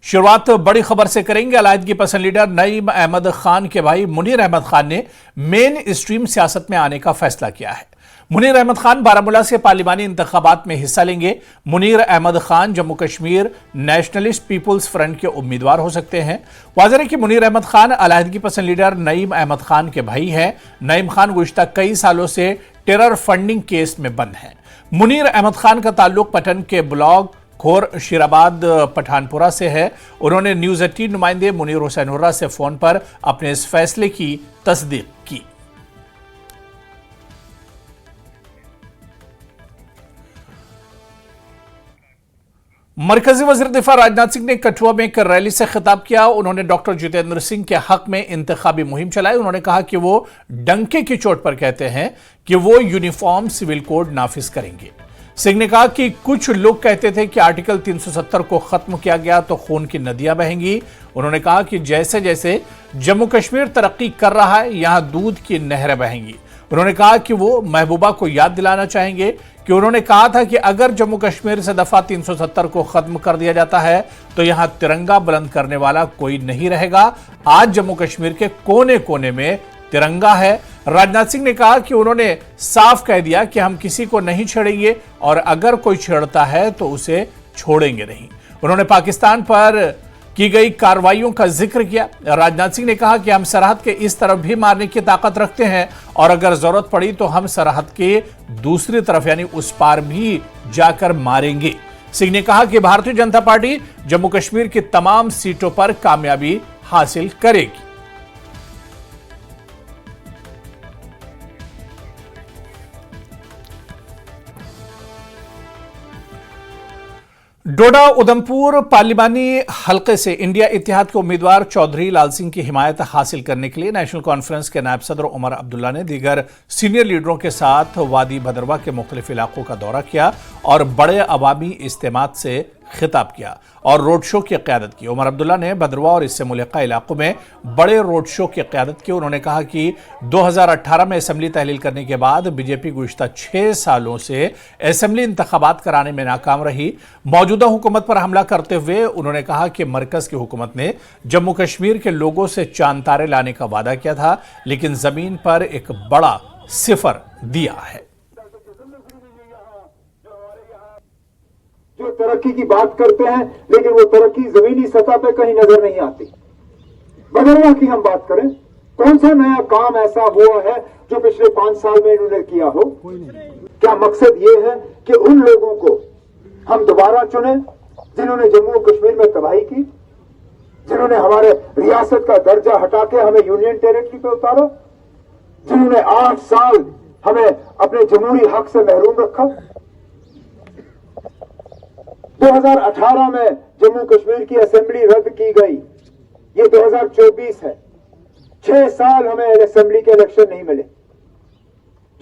शुरुआत बड़ी खबर से करेंगे। अलहदगी पसंद लीडर नईम अहमद खान के भाई मुनीर अहमद खान ने मेन स्ट्रीम सियासत में आने का फैसला किया है। मुनीर अहमद खान बारामूला से पार्लिमानी इंतखाबात में हिस्सा लेंगे। Munir Ahmed Khan Jammu Kashmir nationalist people's front के उम्मीदवार हो सकते हैं। वाज़ेह है कि मुनीर अहमद खान अलहदगी पसंद लीडर नईम अहमद खान के भाई हैं। नईम खान गुज़िश्ता कई सालों से टेरर फंडिंग केस में बंद हैं। मुनीर अहमद खान का ताल्लुक पटन के ब्लॉक खोर शिराबाद पठानपुरा से है। उन्होंने न्यूज़ 18 नुमाइंदे मुनीर हुसैन हुर्रा से फोन पर अपने इस फैसले की तस्दीक की। मरकजी वज़ीर दिफा राजनाथ सिंह ने कठुआ में एक रैली से खिताब किया। उन्होंने डॉक्टर जितेंद्र सिंह के हक में इंतखाबी मुहिम चलाई। उन्होंने कहा कि वो डंके की चोट पर कहते हैं कि वो यूनिफॉर्म सिविल कोड नाफिज करेंगे। सिंह ने कहा कि कुछ लोग कहते थे कि आर्टिकल 370 को खत्म किया गया तो खून की नदियां बहेंगी। उन्होंने कहा कि जैसे जैसे जम्मू कश्मीर तरक्की कर रहा है, यहां दूध की नहरें बहेंगी। उन्होंने कहा कि वो महबूबा को याद दिलाना चाहेंगे कि उन्होंने कहा था कि अगर जम्मू कश्मीर से दफा 370 को खत्म कर दिया जाता है तो यहां तिरंगा बुलंद करने वाला कोई नहीं रहेगा। आज जम्मू कश्मीर के कोने कोने में तिरंगा है। राजनाथ सिंह ने कहा कि उन्होंने साफ कह दिया कि हम किसी को नहीं छेड़ेंगे और अगर कोई छेड़ता है तो उसे छोड़ेंगे नहीं। उन्होंने पाकिस्तान पर की गई कार्रवाइयों का जिक्र किया। राजनाथ सिंह ने कहा कि हम सरहद के इस तरफ भी मारने की ताकत रखते हैं और अगर जरूरत पड़ी तो हम सरहद के दूसरी तरफ यानी उस पार भी जाकर मारेंगे। सिंह ने कहा कि भारतीय जनता पार्टी जम्मू कश्मीर की तमाम सीटों पर कामयाबी हासिल करेगी। डोडा उधमपुर पार्लिमानी हलके से इंडिया इत्तेहाद के उम्मीदवार चौधरी लाल सिंह की हिमायत हासिल करने के लिए नेशनल कॉन्फ्रेंस के नायब सदर उमर अब्दुल्ला ने दीगर सीनियर लीडरों के साथ वादी भदरवा के मुख्तलिफ इलाकों का दौरा किया और बड़े अवामी इज्तिमात से खिताब किया और रोड शो की क़यादत की। उमर अब्दुल्ला ने भदरवा और इससे मुल्लिका इलाकों में बड़े रोड शो की क़यादत की। उन्होंने कहा कि 2018 में असेंबली तहलील करने के बाद बीजेपी गुज़िश्ता 6 सालों से असेंबली इंतखाबात कराने में नाकाम रही। मौजूदा हुकूमत पर हमला करते हुए उन्होंने कहा कि मरकज की हुकूमत ने जम्मू कश्मीर के लोगों से चांद तारे लाने का वादा किया था, लेकिन जमीन पर एक बड़ा सिफर दिया है। जो तरक्की की बात करते हैं लेकिन वो तरक्की जमीनी सतह पे कहीं नजर नहीं आती। भदरवा की हम बात करें, कौन सा नया काम ऐसा हुआ है जो पिछले 5 साल में इन्होंने किया हो? क्या मकसद ये है कि उन लोगों को हम दोबारा चुने जिन्होंने जम्मू कश्मीर में तबाही की, जिन्होंने हमारे रियासत का दर्जा हटा के हमें यूनियन टेरिटरी पे उतारा, जिन्होंने 8 साल हमें अपने जमहूरी हक से महरूम रखा। 2018 में जम्मू कश्मीर की असेंबली रद्द की गई, ये 2024 है। 6 साल हमें असेंबली के इलेक्शन नहीं मिले।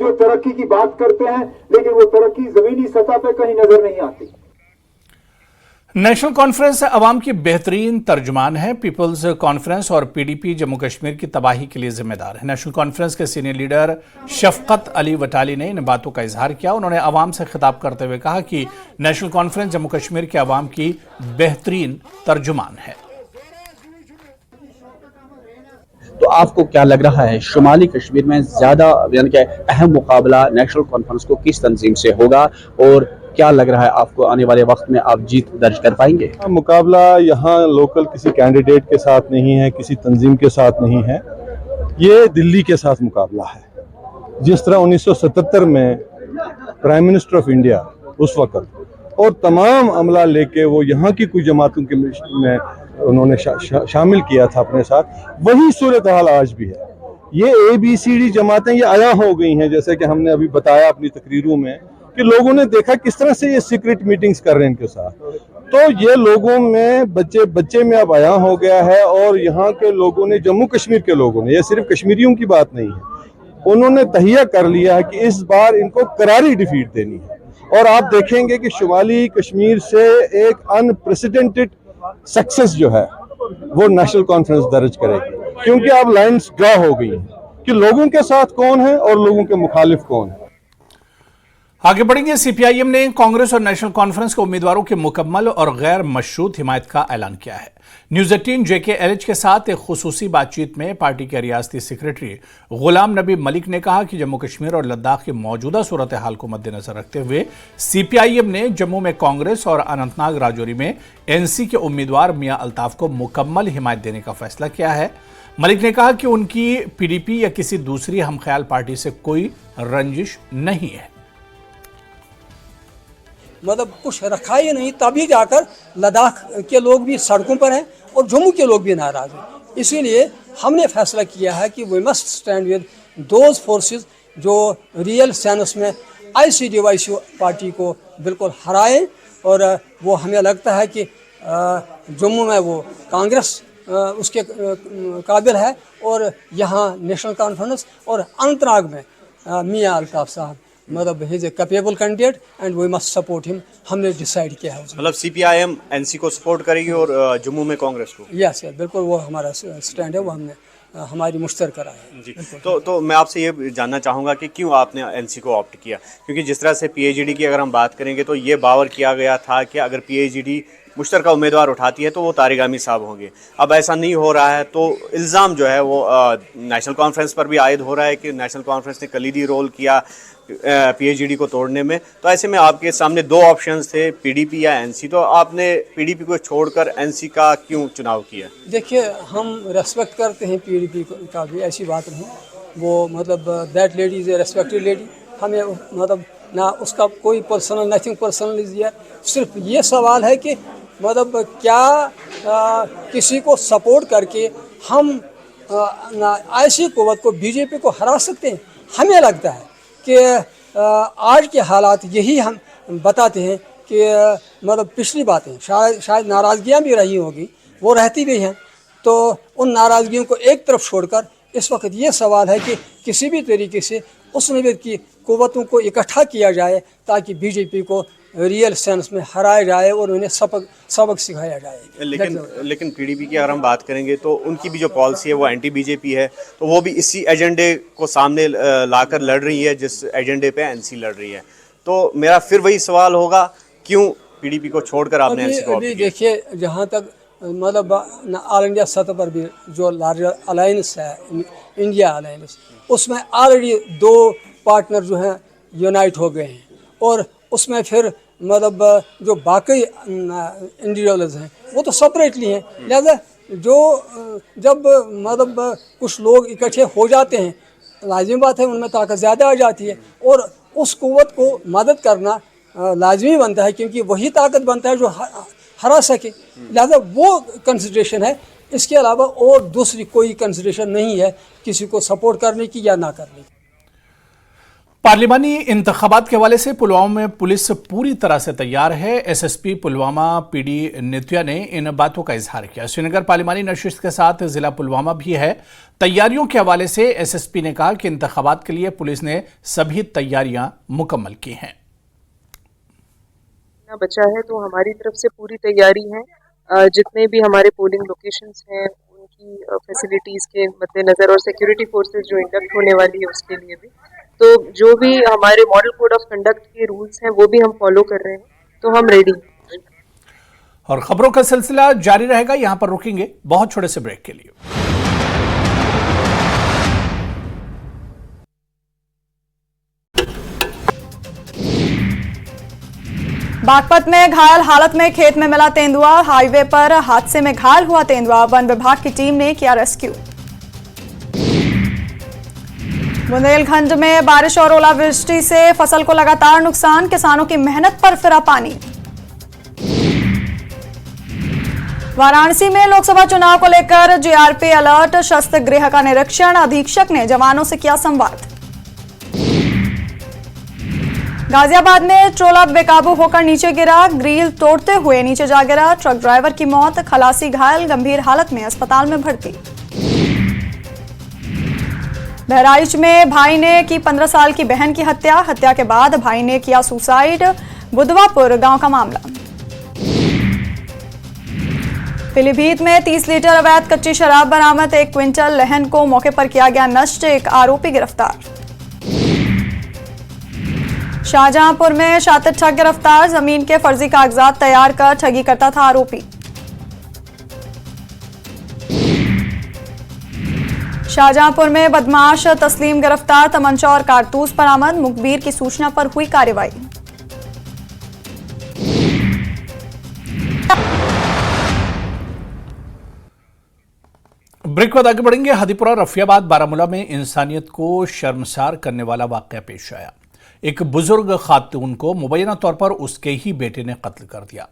जो तरक्की की बात करते हैं लेकिन वो तरक्की जमीनी सतह पे कहीं नजर नहीं आती। नेशनल कॉन्फ्रेंस अवाम की बेहतरीन तर्जुमान है। पीपल्स कॉन्फ्रेंस और पीडीपी जम्मू कश्मीर की तबाही के लिए जिम्मेदार है। नेशनल कॉन्फ्रेंस के सीनियर लीडर शफकत अली वटाली ने इन बातों का इजहार किया। उन्होंने अवाम से खिताब करते हुए कहा कि नेशनल कॉन्फ्रेंस जम्मू कश्मीर के अवाम की बेहतरीन तर्जुमान है। तो आपको क्या लग रहा है शुमाली कश्मीर में ज्यादा यानी कि अहम मुकाबला नेशनल कॉन्फ्रेंस को किस तंजीम से होगा और क्या लग रहा है आपको आने वाले वक्त में आप जीत दर्ज कर पाएंगे? मुकाबला यहाँ लोकल किसी कैंडिडेट के साथ नहीं है, किसी तंजीम के साथ नहीं है, ये दिल्ली के साथ मुकाबला है। जिस तरह 1977 में प्राइम मिनिस्टर ऑफ इंडिया उस वक्त और तमाम अमला लेके वो यहाँ की कुछ जमातों के में उन्होंने शामिल किया था अपने साथ, वही सूरत हाल आज भी है। ये ABCD जमातें ये आया हो गई हैं, जैसे कि हमने अभी बताया अपनी तकरीरों में कि लोगों ने देखा किस तरह से ये सीक्रेट मीटिंग्स कर रहे हैं इनके साथ। तो ये लोगों में बच्चे में अब आया हो गया है और यहाँ के लोगों ने, जम्मू कश्मीर के लोगों ने, ये सिर्फ कश्मीरियों की बात नहीं है, उन्होंने तहिया कर लिया है कि इस बार इनको करारी डिफीट देनी है। और आप देखेंगे कि शुमाली कश्मीर से एक अनप्रेसिडेंटेड सक्सेस जो है वो नेशनल कॉन्फ्रेंस दर्ज करेगी, क्योंकि अब लाइन्स ड्रा हो गई हैं कि लोगों के साथ कौन है और लोगों के मुखालिफ कौन है। आगे बढ़ेंगे। सीपीआईएम ने कांग्रेस और नेशनल कॉन्फ्रेंस के उम्मीदवारों के मुकम्मल और गैर मशरूत हिमायत का ऐलान किया है। न्यूज 18 JKLH के साथ एक खुसूसी बातचीत में पार्टी के रियासती सेक्रेटरी गुलाम नबी मलिक ने कहा कि जम्मू कश्मीर और लद्दाख की मौजूदा सूरत हाल को मद्देनजर रखते हुए सीपीआईएम ने जम्मू में कांग्रेस और अनंतनाग राजौरी में एनसी के उम्मीदवार मियां अल्ताफ को मुकम्मल हिमायत देने का फैसला किया है। मलिक ने कहा कि उनकी पीडीपी या किसी दूसरी हमख्याल पार्टी से कोई रंजिश नहीं है। मतलब कुछ रखा ही नहीं, तभी जाकर लद्दाख के लोग भी सड़कों पर हैं और जम्मू के लोग भी नाराज हैं। इसीलिए हमने फैसला किया है कि we must stand with those forces जो रियल सेंस में ICDYC पार्टी को बिल्कुल हराएं। और वो हमें लगता है कि जम्मू में वो कांग्रेस उसके काबिल है और यहाँ नेशनल कॉन्फ्रेंस और अनंतनाग में मियां अल्ताफ साहब मतलब ही is a capable candidate and we must support him. हमने डिसाइड किया है। मतलब सीपीआईएम एनसी को सपोर्ट करेगी और जम्मू में कांग्रेस को। यस बिल्कुल, वो हमारा स्टैंड है, वो हमने हमारी मुश्तरका है जी। तो मैं आपसे ये जानना चाहूँगा कि क्यों आपने एनसी को ऑप्ट किया, क्योंकि जिस तरह से पीएचडी की अगर हम बात करेंगे तो ये बावर किया गया था कि अगर पीएचडी मुश्तरका उम्मीदवार उठाती है तो वो तारिगामी साहब होंगे। अब ऐसा नहीं हो रहा है तो इल्ज़ाम जो है वो नेशनल कॉन्फ्रेंस पर भी आयद हो रहा है कि नेशनल कॉन्फ्रेंस ने कलीदी रोल किया पीएचडी को तोड़ने में। तो ऐसे में आपके सामने दो ऑप्शंस थे, पीडीपी या एनसी, तो आपने पीडीपी को छोड़कर एनसी का क्यों चुनाव किया? देखिए, हम रेस्पेक्ट करते हैं पीडीपी का भी, ऐसी बात नहीं। वो मतलब that lady is a respected lady. हमें मतलब ना उसका कोई personal, nothing personal is here. सिर्फ ये सवाल है कि मतलब क्या किसी को सपोर्ट करके हम ऐसी कुव्वत को, बीजेपी को हरा सकते हैं? हमें लगता है कि आज के हालात यही हम बताते हैं कि मतलब पिछली बातें शायद नाराज़गियाँ भी रही होगी, वो रहती भी हैं। तो उन नाराज़गियों को एक तरफ छोड़कर इस वक्त ये सवाल है कि किसी भी तरीके से उस नवीद की कुव्वतों को इकट्ठा किया जाए ताकि बीजेपी को रियल सेंस में हराया जाए और उन्हें सबक सिखाया जाए। लेकिन पीडीपी की अगर हम बात करेंगे तो उनकी भी जो पॉलिसी है वो एंटी बीजेपी है, तो वो भी इसी एजेंडे को सामने लाकर लड़ रही है जिस एजेंडे पे एनसी लड़ रही है। तो मेरा फिर वही सवाल होगा, क्यों पीडीपी को छोड़कर आपने एनसी को? अभी देखिए, जहाँ तक मतलब ऑल इंडिया सतह पर भी जो लार्जर अलायंस है, इंडिया अलायंस, उसमें ऑलरेडी 2 पार्टनर जो हैं यूनाइट हो गए हैं और उसमें फिर मतलब जो बाकी इंडिविजुअल्स हैं वो तो सेपरेटली हैं। लिहाजा जो जब मतलब कुछ लोग इकट्ठे हो जाते हैं, लाजिमी बात है उनमें ताकत ज़्यादा आ जाती है और उस कुव्वत को मदद करना लाजमी बनता है, क्योंकि वही ताकत बनता है जो हरा सके। लिहाजा वो कंसिडरेशन है, इसके अलावा और दूसरी कोई कंसिडरेशन नहीं है किसी को सपोर्ट करने की या ना करने की। पार्लिमानी इंतखाबात के हवाले से पुलवामा में पुलिस पूरी तरह से तैयार है। एसएसपी पुलवामा PD नित्या ने इन बातों का इजहार किया। श्रीनगर पार्लिमानी नशिस्त के साथ जिला पुलवामा भी है। तैयारियों के हवाले से एसएसपी ने कहा कि इंतखाबात के लिए पुलिस ने सभी तैयारियां मुकम्मल की हैं। बचा है तो हमारी तरफ से पूरी तैयारी है। जितने भी हमारे पोलिंग लोकेशंस हैं उनकी फैसिलिटीज़ के मद्देनज़र और सिक्योरिटी फोर्सेस जो इंडक्ट होने वाली है उसके लिए भी, तो जो भी हमारे मॉडल कोड ऑफ कंडक्ट के रूल्स हैं वो भी हम फॉलो कर रहे हैं, तो हम रेडी हैं। और खबरों का सिलसिला जारी रहेगा, यहां पर रुकेंगे बहुत छोटे से ब्रेक के लिए। बागपत में घायल हालत में खेत में मिला तेंदुआ। हाईवे पर हादसे में घायल हुआ तेंदुआ, वन विभाग की टीम ने किया रेस्क्यू। बुंदेलखंड में बारिश और ओलावृष्टि से फसल को लगातार नुकसान, किसानों की मेहनत पर फिरा पानी। वाराणसी में लोकसभा चुनाव को लेकर जीआरपी अलर्ट, शस्त्र गृह का निरीक्षण, अधीक्षक ने जवानों से किया संवाद। गाजियाबाद में ट्रोला बेकाबू होकर नीचे गिरा, ग्रिल तोड़ते हुए नीचे जा गिरा, ट्रक ड्राइवर की मौत, खलासी घायल, गंभीर हालत में अस्पताल में भर्ती। बहराइच में भाई ने की 15 साल की बहन की हत्या, हत्या के बाद भाई ने किया सुसाइड, बुधवापुर गांव का मामला। पीलीभीत में 30 लीटर अवैध कच्ची शराब बरामद, 1 क्विंटल लहन को मौके पर किया गया नष्ट, एक आरोपी गिरफ्तार। शाहजहांपुर में शातिर ठग गिरफ्तार, जमीन के फर्जी कागजात तैयार कर ठगी करता था आरोपी। शाहजहांपुर में बदमाश तस्लीम गिरफ्तार, तमंचा और कारतूस बरामद, मुखबिर की सूचना पर हुई कार्रवाई। ब्रेक बाद आगे बढ़ेंगे। हदीपुरा रफियाबाद बारामूला में इंसानियत को शर्मसार करने वाला वाकया पेश आया। एक बुजुर्ग खातून को मुबैना तौर पर उसके ही बेटे ने कत्ल कर दिया।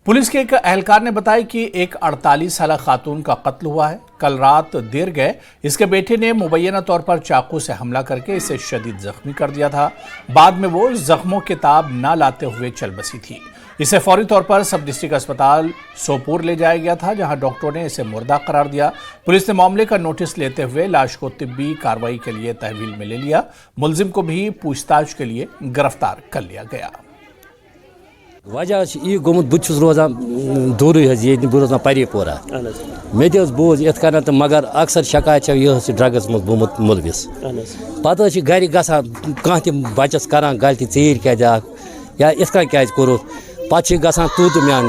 पुलिस के एक एहलकार ने बताया कि एक 48 साल खातून का कत्ल हुआ है। कल रात देर गए इसके बेटे ने मुबैना तौर पर चाकू से हमला करके इसे शदीद जख्मी कर दिया था। बाद में वो जख्मों के ताब न लाते हुए चल बसी थी। इसे फौरी तौर पर सब डिस्ट्रिक्ट अस्पताल सोपोर ले जाया गया था, जहां डॉक्टरों ने इसे मुर्दा करार दिया। पुलिस ने मामले का नोटिस लेते हुए लाश को तिब्बी कार्रवाई के लिए तहवील में ले लिया। मुलजिम को भी पूछताछ के लिए गिरफ्तार कर लिया गया। वजह यह गोमुत बहुत रोजान दूर रोजान परीपोरा मे बोज इत कन तो मगर अक्सर शिकायत यह ड्रग्स मज गोमुत मुलविस पे गर कह बचस करान गलती ीर क्या या इत क्या कोर पे ग तूत म्यान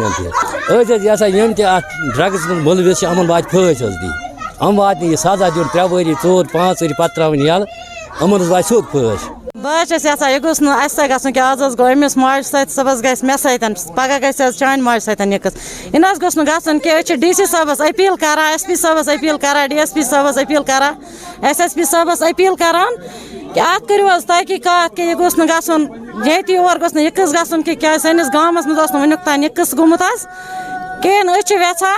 यम ड्रग्स मुलविस अमन वात फस दी अम वात सजा दिन 3 वरी 4 5 वरी पे त्रावन यल अमन वात सोद फस। बस यह गोस कि आज गो अमिस माज सबस ग मे पगह ग चान माज निकस इन गोस कि DC साहबस अपील करा, SP साहबस अपील करा, DSP साहबस अपील करा, SSP साहबस अपील करान कि अत करू तहकीकात कि यह गोस ये और गोस यकस गन कि क्या सैनिस गामस मज वनुक तान यकस गोमुत कहें वेछा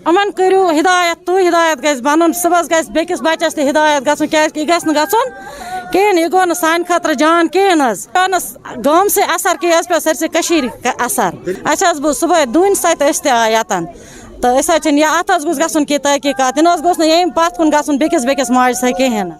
अमन करू हिदायत तो हिदायत गस बन सुबह गस बेकिस बचस तो हिदायत गन क्या गन कहें यह गो सान खतर जान कहें गाम से असर कह पे सरसे असर अस बो सुबह दून सत यतन तो अत गोस गन कि तहकीकात इन गोस ये पत कुन गन बेकिस माज से कहें।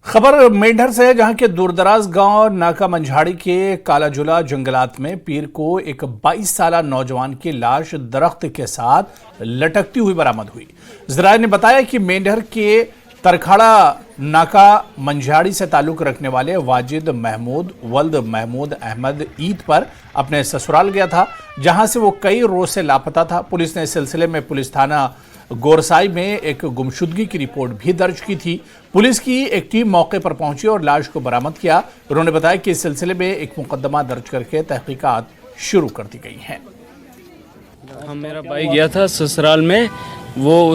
खबर मेंढर से है, जहां के दूरदराज गांव नाका मंझाड़ी के कालाजुला जंगलात में पीर को एक 22 साल नौजवान की लाश दरख्त के साथ लटकती हुई बरामद हुई। जराये ने बताया कि मेंढर के तरखाड़ा नाका मंझाड़ी से ताल्लुक रखने वाले वाजिद महमूद वल्द महमूद अहमद ईद पर अपने ससुराल गया था, जहां से वो कई रोज से लापता था। पुलिस ने इस सिलसिले में पुलिस थाना गोरसाई में एक गुमशुदगी की रिपोर्ट भी दर्ज की थी। पुलिस की एक टीम मौके पर पहुंची और लाश को बरामद किया। उन्होंने बताया कि इस सिलसिले में एक मुकदमा दर्ज करके तहकीकात शुरू कर दी गई हैं। मेरा भाई गया था ससुराल में, वो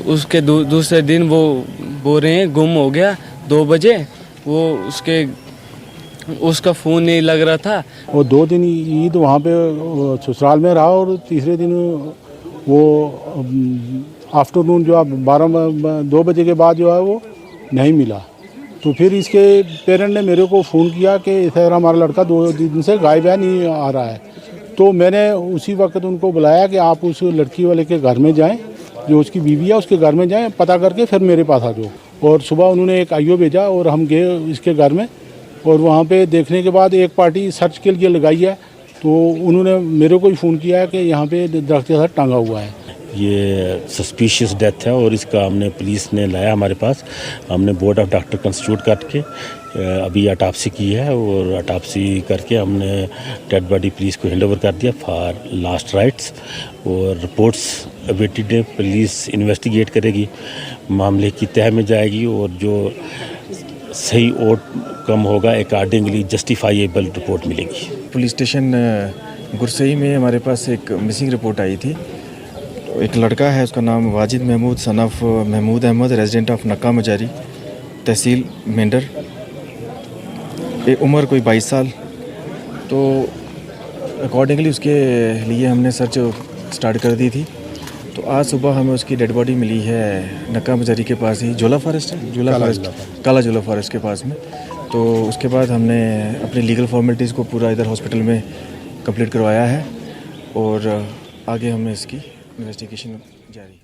उसके दूसरे दिन वो बोल रहे हैं गुम हो गया 2 बजे। वो उसका फ़ोन नहीं लग रहा था। वो 2 दिन ईद वहाँ पे ससुराल में रहा और तीसरे दिन वो आफ्टरनून जो आप 2 बजे के बाद जो है वो नहीं मिला। तो फिर इसके पेरेंट ने मेरे को फ़ोन किया कि सर हमारा लड़का 2 दिन से गायब है, नहीं आ रहा है। तो मैंने उसी वक्त उनको बुलाया कि आप उस लड़की वाले के घर में जाएं, जो उसकी बीवी है उसके घर में जाएं, पता करके फिर मेरे पास आ जाओ। और सुबह उन्होंने एक IO भेजा और हम गए इसके घर में, और वहाँ पे देखने के बाद एक पार्टी सर्च के लिए लगाई है। तो उन्होंने मेरे को ही फ़ोन किया है कि यहाँ पे दरख्त के साथ टांगा हुआ है। ये सस्पिशियस डेथ है और इसका हमने पुलिस ने लाया हमारे पास। हमने बोर्ड ऑफ डॉक्टर कंस्टिट्यूट करके अभी अटाप्सी की है और अटाप्सी करके हमने डेड बॉडी पुलिस को हैंडओवर कर दिया फॉर लास्ट राइट्स। और रिपोर्ट्स अवेटेड है, पुलिस इन्वेस्टिगेट करेगी, मामले की तह में जाएगी और जो सही आउटकम होगा अकॉर्डिंगली जस्टिफाइएबल रिपोर्ट मिलेगी। पुलिस स्टेशन गुरसई में हमारे पास एक मिसिंग रिपोर्ट आई थी। एक लड़का है, उसका नाम Wajid Mahmood son of Mahmood Ahmed, resident of Nakka Majari, tehsil Mendhar, उम्र कोई 22 साल। तो अकॉर्डिंगली उसके लिए हमने सर्च स्टार्ट कर दी थी। तो आज सुबह हमें उसकी डेड बॉडी मिली है नक्का मजारी के पास ही, झोला फॉरेस्ट है, काला झोला फॉरेस्ट के पास में। तो उसके बाद हमने अपनी लीगल फॉर्मेलिटीज़ को पूरा इधर हॉस्पिटल में कंप्लीट करवाया है और आगे हमने इसकी इन्वेस्टिगेशन जारी।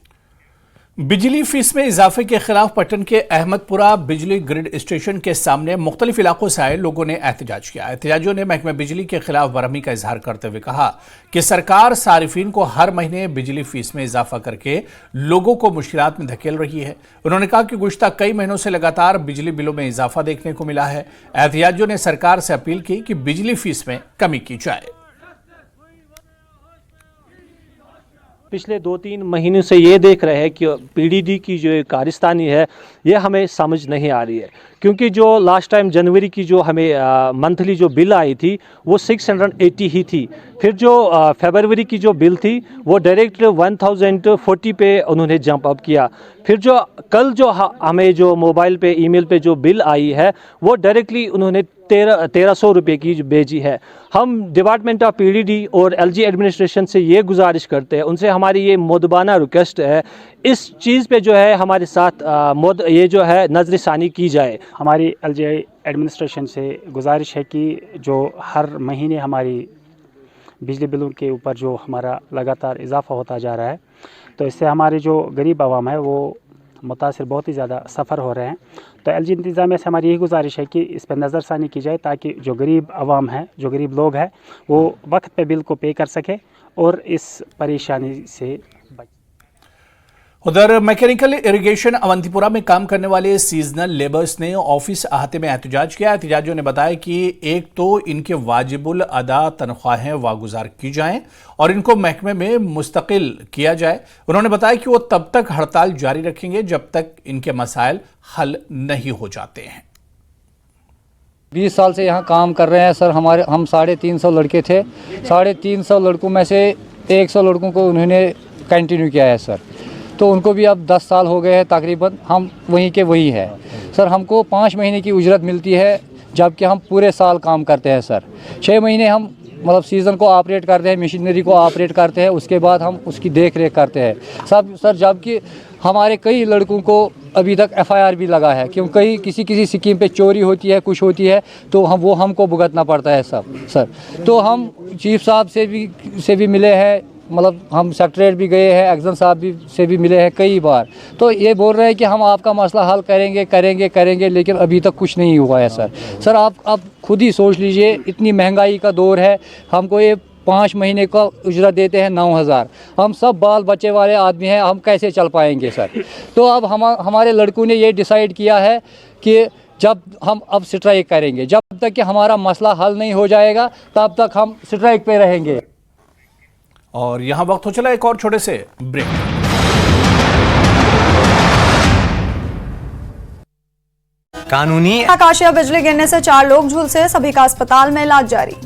बिजली फीस में इजाफे के खिलाफ पटन के अहमदपुरा बिजली ग्रिड स्टेशन के सामने मुख्तलिफ इलाकों से आए लोगों ने एहतजाज किया। एहतजाजियों ने महकमे बिजली के खिलाफ बरहमी का इजहार करते हुए कहा कि सरकार सारिफीन को हर महीने बिजली फीस में इजाफा करके लोगों को मुश्किलात में धकेल रही है। उन्होंने कहा कि गुज़श्ता कई महीनों से लगातार बिजली बिलों में इजाफा देखने को मिला है। एहतजाजियों ने सरकार से अपील की कि बिजली फीस में कमी की जाए। पिछले 2-3 महीनों से ये देख रहे हैं कि पीडीडी की जो कारस्तानी है ये हमें समझ नहीं आ रही है, क्योंकि जो लास्ट टाइम जनवरी की जो हमें मंथली जो बिल आई थी वो 680 ही थी। फिर जो फरवरी की जो बिल थी वो डायरेक्ट 1040 पे उन्होंने जंप अप किया। फिर जो कल जो हमें जो मोबाइल पे ईमेल पे जो बिल आई है वो डायरेक्टली उन्होंने 1300 रुपये की भेजी है। हम डिपार्टमेंट ऑफ पीडीडी और एलजी एडमिनिस्ट्रेशन से ये गुजारिश करते हैं, उनसे हमारी ये मुदबाना रिक्वेस्ट है, इस चीज़ पे जो है हमारे साथ ये जो है नज़रसानी की जाए। हमारी एलजी एडमिनिस्ट्रेशन से गुजारिश है कि जो हर महीने हमारी बिजली बिलों के ऊपर जो हमारा लगातार इजाफा होता जा रहा है, तो इससे हमारे जो गरीब आवाम है वो मुतासिर बहुत ही ज़्यादा सफ़र हो रहे हैं। तो एलजी इंतज़ामिया से हमारी यही गुजारिश है कि इस पर नज़रसानी की जाए ताकि जो गरीब आवाम है, जो गरीब लोग हैं, वो वक्त पे बिल को पे कर सके और इस परेशानी से बच। उधर मैकेनिकल इरिगेशन अवंतीपुरा में काम करने वाले सीजनल लेबर्स ने ऑफिस अहाते में एहतजाज किया। एहतजाजियों ने बताया कि एक तो इनके वाजिबुल अदा तनख्वाहें वागुजार की जाएं और इनको महकमे में मुस्तकिल किया जाए। उन्होंने बताया कि वो तब तक हड़ताल जारी रखेंगे जब तक इनके मसाइल हल नहीं हो जाते हैं। 20 साल से यहाँ काम कर रहे हैं सर। हम 350 लड़के थे। 350 लड़कों में से 100 लड़कों को उन्होंने कंटिन्यू किया है सर। तो उनको भी अब 10 साल हो गए हैं तकरीबन। हम वहीं के वही है सर। हमको 5 महीने की उजरत मिलती है जबकि हम पूरे साल काम करते हैं सर। 6 महीने हम मतलब सीज़न को ऑपरेट करते हैं, मशीनरी को ऑपरेट करते हैं, उसके बाद हम उसकी देख रेख करते हैं सब सर। जबकि हमारे कई लड़कों को अभी तक FIR भी लगा है, क्योंकि किसी स्कीम पे चोरी होती है, कुछ होती है, तो हमको भुगतना पड़ता है सब सर। तो हम चीफ साहब से भी मिले हैं, मतलब हम सेक्रेटरीट भी गए हैं, एक्जन साहब से भी मिले हैं कई बार। तो ये बोल रहे हैं कि हम आपका मसला हल करेंगे, लेकिन अभी तक कुछ नहीं हुआ है सर। आप खुद ही सोच लीजिए, इतनी महंगाई का दौर है, हमको ये 5 महीने का उजरत देते हैं 9000। हम सब बाल बच्चे वाले आदमी हैं, हम कैसे चल पाएंगे सर। तो अब हमारे लड़कों ने ये डिसाइड किया है कि जब हम अब स्ट्राइक करेंगे, जब तक कि हमारा मसला हल नहीं हो जाएगा तब तक हम स्ट्राइक पे रहेंगे। और यहां वक्त हो चला एक और छोटे से ब्रेक। कानूनी आकाशीय बिजली गिरने से 4 लोग झुलसे, सभी का अस्पताल में इलाज जारी।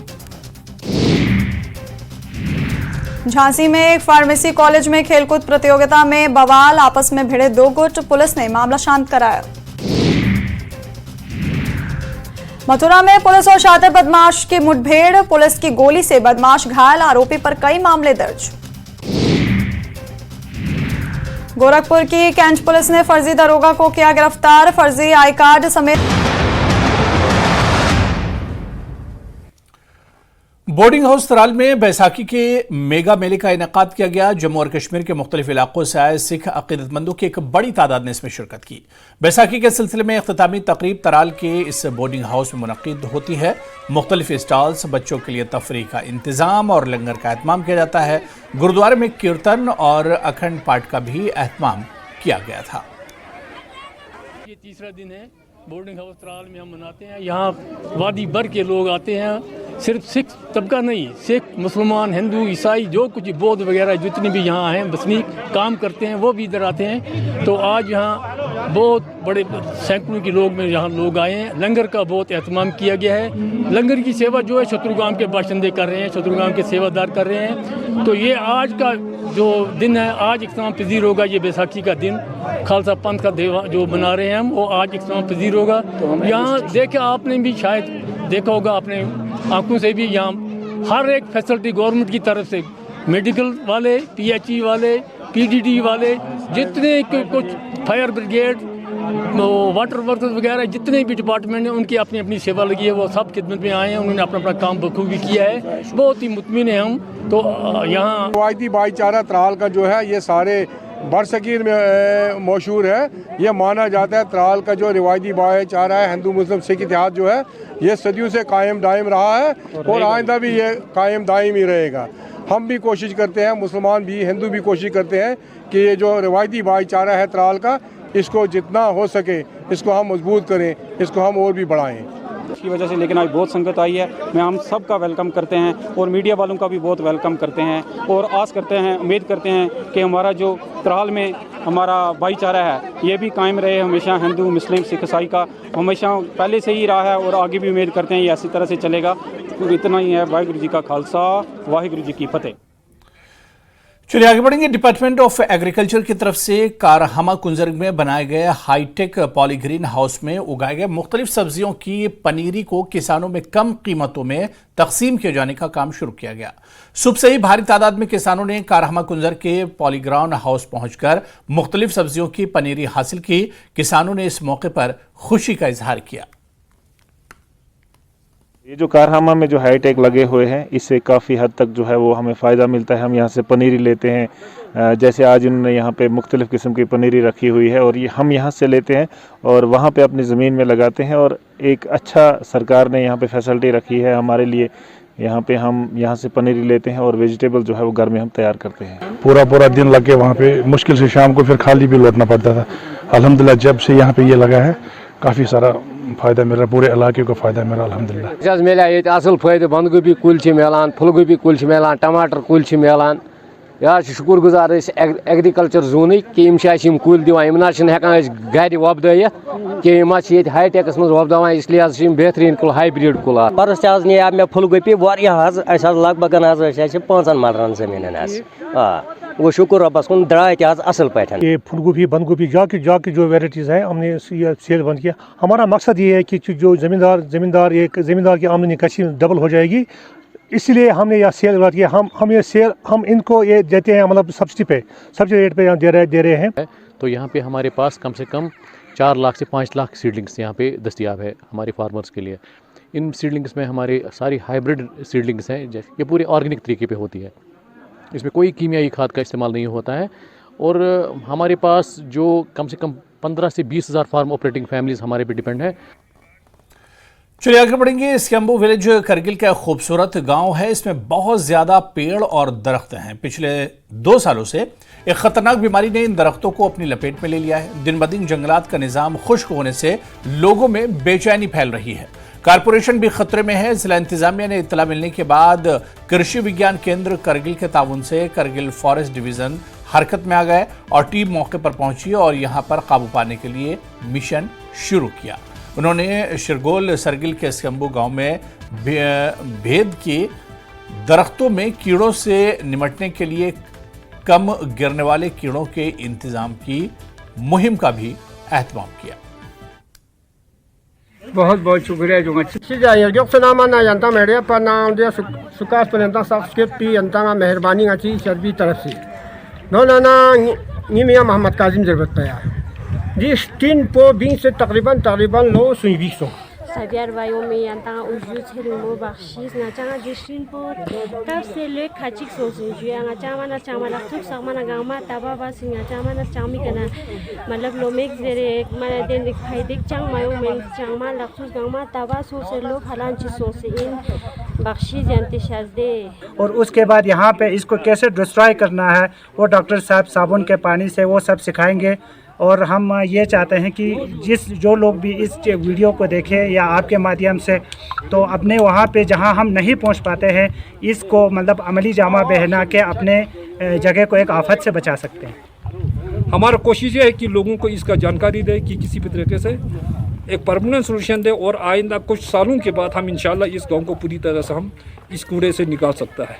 झांसी में एक फार्मेसी कॉलेज में खेलकूद प्रतियोगिता में बवाल, आपस में भिड़े 2 गुट, पुलिस ने मामला शांत कराया। मथुरा में पुलिस और शातिर बदमाश की मुठभेड़, पुलिस की गोली से बदमाश घायल, आरोपी पर कई मामले दर्ज। गोरखपुर की कैंच पुलिस ने फर्जी दरोगा को किया गिरफ्तार, फर्जी आई कार्ड समेत। बोर्डिंग हाउस तराल में बैसाखी के मेगा मेले का इनेकाद किया गया। जम्मू और कश्मीर के मुख्तलिफ इलाकों से आए सिख अकीदतमंदों की एक बड़ी तादाद ने इसमें शिरकत की। बैसाखी के सिलसिले में इख्तितामी तकरीब तराल के इस बोर्डिंग हाउस में मुनक्किद होती है। मुख्तलिफ स्टॉल्स, बच्चों के लिए तफरीह का इंतजाम और लंगर का एहतमाम किया जाता है। गुरुद्वारे में कीर्तन और अखंड पाठ का भी एहतमाम किया गया था। ये तीसरा दिन है बोर्डिंग हाउस तराल में हम मनाते हैं। यहाँ वादी भर के लोग आते हैं, सिर्फ सिख तबका नहीं, सिख, मुसलमान, हिंदू, ईसाई, जो कुछ बौद्ध वगैरह जितने भी यहाँ हैं बसनीक काम करते हैं वो भी इधर आते हैं। तो आज यहाँ बहुत बड़े सैकड़ों के यहाँ लोग आए हैं। लंगर का बहुत एहतमाम किया गया है। लंगर की सेवा जो है शत्रुगाम के बाशिंदे कर रहे हैं, शत्रुगाम के सेवादार कर रहे हैं। तो ये आज का जो दिन है, आज इख्तिताम पजीर होगा। ये बैसाखी का दिन खालसा पंथ का जो मना रहे हैं हम, वो आज इख्तिताम पजीर होगा। यहाँ देखा आपने भी शायद देखा होगा अपने आंखों से भी, यहाँ हर एक फैसिलिटी गवर्नमेंट की तरफ से, मेडिकल वाले, PHE वाले, PDD वाले, जितने कुछ फायर ब्रिगेड, वाटर वर्कर्स वगैरह जितने भी डिपार्टमेंट हैं उनकी अपनी अपनी सेवा लगी है। वो सब खिदमत में आए हैं, उन्होंने अपना अपना काम बखूबी किया है। बहुत ही मुतमिन है हम। तो यहाँ रवायती भाईचारा तराल का जो है ये सारे बरसगीर में मशहूर है। ये माना जाता है त्राल का जो रिवायती भाईचारा है हिंदू मुस्लिम सिख इतिहाद जो है ये सदियों से कायम दायम रहा है और आइंदा भी ये कायम दायम ही रहेगा। हम भी कोशिश करते हैं, मुसलमान भी हिंदू भी कोशिश करते हैं कि ये जो रिवायती भाईचारा है त्राल का, इसको जितना हो सके इसको हम मजबूत करें, इसको हम और भी बढ़ाएं। इसकी वजह से लेकिन आज बहुत संगत आई है। मैं हम सब का वेलकम करते हैं और मीडिया वालों का भी बहुत वेलकम करते हैं और आस करते हैं, उम्मीद करते हैं कि हमारा जो त्राल में हमारा भाईचारा है ये भी कायम रहे हमेशा। हिंदू मुस्लिम सिख ईसाई का हमेशा पहले से ही रहा है और आगे भी उम्मीद करते हैं ये इसी तरह से चलेगा। तो इतना ही है। वाहिगुरू जी का खालसा, वाहिगुरू जी की फतेह। चलिए आगे बढ़ेंगे। डिपार्टमेंट ऑफ एग्रीकल्चर की तरफ से कारहमा कुंजर्ग में बनाए गए हाईटेक पॉलीग्रीन हाउस में उगाए गए मुख्तलिफ सब्जियों की पनीरी को किसानों में कम कीमतों में तकसीम किए जाने का काम शुरू किया गया। सुबह से ही भारी तादाद में किसानों ने कारहमा कुंजर्ग के पॉलीग्राउंड हाउस पहुंचकर मुख्तलिफ सब्जियों की पनीरी हासिल की। किसानों ने इस मौके पर खुशी का इजहार किया। ये जो कारहमा में जो हाईटेक लगे हुए हैं इससे काफ़ी हद तक जो है वो हमें फ़ायदा मिलता है। हम यहाँ से पनीरी लेते हैं, जैसे आज इन्होंने यहाँ पे मुख्तलिफ़ किस्म की पनीरी रखी हुई है और ये हम यहाँ से लेते हैं और वहाँ पे अपनी ज़मीन में लगाते हैं और एक अच्छा सरकार ने यहाँ पे फैसिलिटी रखी है हमारे लिए। यहाँ पे हम यहाँ से पनीरी लेते हैं और वेजिटेबल जो है वो घर में हम तैयार करते हैं। पूरा दिन लग के वहाँ पे मुश्किल से शाम को फिर खाली भी लौटना पड़ता था। अल्हम्दुलिल्लाह जब से यहाँ पे ये लगा है काफ़ी सारा फ़ायदा मिल रहा, पूरे इलाके को फ़ायदा मिल रहा अल्हम्दुलिल्लाह। मिले ये असल फायदे, बंद गोभी कुल मिलान, फुल गोभी कुल मिलान, टमाटर कुल मिलान। यह शुक्र गुजार एग्रीकल्चर जोन कि कुल दिवान ना गर वोपद कि हाईटेकस मज वोपदान, इसलिए बेहतरीन कुल हाईब्रिड कुल। बरस ने मे फुल गोभी वाह लग भग 5 मरन जमीन वो शुक्र रब्बस कुन द्राय असल पे। ये फुल गोभी बंद गोभी जाके जो वेराइटीज़ हैं हमने ये सेल बंद किया। हमारा मकसद ये है कि जो ज़मींदार की आमदनी कशी डबल हो जाएगी, इसलिए हमने यह सेल बंद किया। हम इनको ये देते हैं मतलब सब्सिडी रेट पे यहाँ दे रहे हैं। तो यहाँ पे हमारे पास कम से कम 4 लाख से 5 लाख सीडलिंग्स यहाँ पे दस्तियाब है हमारे फार्मर्स के लिए। इन सीडलिंग्स में हमारे सारी हाइब्रिड सीडलिंग्स हैं, जैसे ये पूरे ऑर्गेनिक तरीके पे होती है, इसमें कोई कीमियाई खाद का इस्तेमाल नहीं होता है। और हमारे पास जो कम से कम 15 से 20 हज़ार फार्म ऑपरेटिंग फैमिलीज हमारे पे डिपेंड है। चलिए आगे बढ़ेंगे। स्कम्बू विलेज करगिल का खूबसूरत गांव है। इसमें बहुत ज्यादा पेड़ और दरख्त हैं। पिछले 2 सालों से एक खतरनाक बीमारी ने इन दरख्तों को अपनी लपेट में ले लिया है। दिन ब दिन जंगलात का निजाम खुश्क होने से लोगों में बेचैनी फैल रही है। कारपोरेशन भी खतरे में है। जिला इंतजामिया ने इत्तला मिलने के बाद कृषि विज्ञान केंद्र करगिल के ताउन से करगिल फॉरेस्ट डिवीजन हरकत में आ गए और टीम मौके पर पहुंची और यहां पर काबू पाने के लिए मिशन शुरू किया। उन्होंने शिरगोल सरगिल के स्कम्बू गांव में भेद के दरख्तों में कीड़ों से निपटने के लिए कम गिरने वाले कीड़ों के इंतजाम की मुहिम का भी एहतमाम किया। बहुत बहुत शुक्रिया जो सुकास मेहरबानी अच्छी सरबी तरफ से मियाँ मोहम्मद काजिम जरूरत पाया जिस 3 पो 20 से तकरीबन लो सुई 20 Sabiar bayo me yanta uju chelu bakshis na changa jishin po tap se le khachik so se ju anga chama la tuk sama na gama taba ba singa chama na chami kana matlab lo mek zere mana den dikhai dik chang mayo men chama la tuk gama taba so se lo halan chi so se in Bakshi जानते शाजदे। और उसके बाद यहाँ पे इसको कैसे destroy करना है वो डॉक्टर साहब साबुन के पानी से वो सब सिखाएंगे। और हम ये चाहते हैं कि जो लोग भी इस वीडियो को देखें या आपके माध्यम से तो अपने वहाँ पे जहाँ हम नहीं पहुँच पाते हैं इसको मतलब अमली जामा पहना के अपने जगह को एक आफत से बचा सकते हैं। हमारा कोशिश है कि लोगों को इसका जानकारी दे कि किसी भी तरीके से एक परमानेंट सोल्यूशन दे और आइंदा कुछ सालों के बाद हम इंशाल्लाह इस गांव को पूरी तरह से हम इस कूड़े से निकाल सकता है।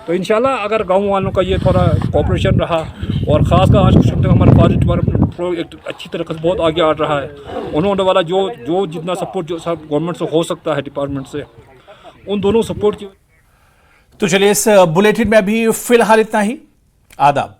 तो इंशाल्लाह अगर गांव वालों का ये थोड़ा कोऑपरेशन रहा और ख़ासकर आज कुछ हमारा फॉरेस्ट डिपार्टमेंट एक अच्छी तरह से बहुत आगे आ रहा है। उन्होंने वाला जो जितना सपोर्ट जो सब गवर्नमेंट से हो सकता है डिपार्टमेंट से उन दोनों सपोर्ट की। तो चलिए इस बुलेटिन में अभी फिलहाल इतना ही। आदाब।